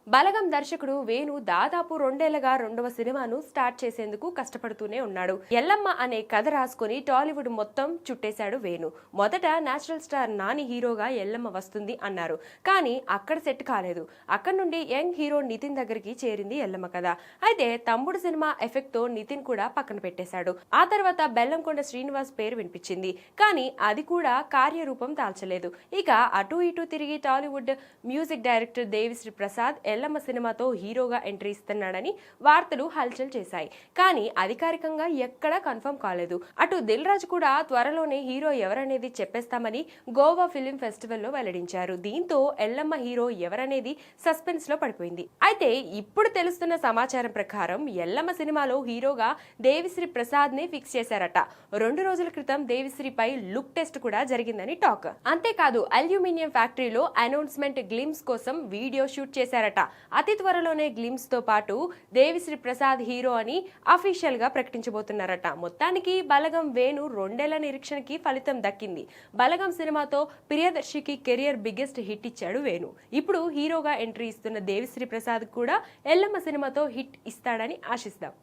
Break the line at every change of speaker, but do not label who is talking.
బలగం దర్శకుడు వేణు దాదాపు 2 ఏళ్లుగా రెండవ సినిమాను స్టార్ట్ చేసేందుకు కష్టపడుతూనే ఉన్నాడు. ఎల్లమ్మ అనే కథ రాసుకుని టాలీవుడ్ మొత్తం చుట్టేశాడు వేణు. మొదట నేచురల్ స్టార్ నాని హీరోగా ఎల్లమ్మ వస్తుంది అన్నారు. కానీ అక్కడ సెట్ కాలేదు. అక్కడ నుండి యంగ్ హీరో నితిన్ దగ్గరికి చేరింది ఎల్లమ్మ కథ. అయితే తమ్ముడు సినిమా ఎఫెక్ట్ తో నితిన్ కూడా పక్కన పెట్టేశాడు. ఆ తర్వాత బెల్లంకొండ శ్రీనివాస్ పేరు వినిపించింది. కానీ అది కూడా కార్యరూపం దాల్చలేదు. ఇక అటు ఇటు తిరిగి టాలీవుడ్ మ్యూజిక్ డైరెక్టర్ దేవిశ్రీ ప్రసాద్ ఎల్లమ్మ సినిమాతో హీరోగా ఎంట్రీ ఇస్తున్నాడని వార్తలు హల్చల్ చేశాయి. కానీ అధికారికంగా ఎక్కడా కన్ఫర్మ్ కాలేదు. అటు దిల్ రాజు కూడా త్వరలోనే హీరో ఎవరనేది చెప్పేస్తామని గోవా ఫిలిం ఫెస్టివల్ లో వెల్లడించారు. దీంతో ఎల్లమ్మ హీరో ఎవరనేది సస్పెన్స్ లో పడిపోయింది. అయితే ఇప్పుడు తెలుస్తున్న సమాచారం ప్రకారం ఎల్లమ్మ సినిమాలో హీరోగా దేవిశ్రీ ప్రసాద్ నే ఫిక్స్ చేశారట. 2 రోజుల క్రితం దేవిశ్రీపై లుక్ టెస్ట్ కూడా జరిగిందని టాక్. అంతేకాదు అల్యూమినియం ఫ్యాక్టరీలో అనౌన్స్మెంట్ గ్లిమ్స్ కోసం వీడియో షూట్ చేశారట. అతి త్వరలోనే గ్లిమ్స్ తో పాటు దేవిశ్రీ ప్రసాద్ హీరో అని అఫీషియల్ గా ప్రకటించబోతున్నారట. మొత్తానికి బలగం వేణు 2 ఏళ్ల నిరీక్షణకి ఫలితం దక్కింది. బలగం సినిమాతో ప్రియదర్శికి కెరియర్ బిగ్గెస్ట్ హిట్ ఇచ్చాడు వేణు. ఇప్పుడు హీరోగా ఎంట్రీ ఇస్తున్న దేవిశ్రీ ప్రసాద్ కూడా ఎల్లమ్మ సినిమాతో హిట్ ఇస్తాడని ఆశిస్తాం.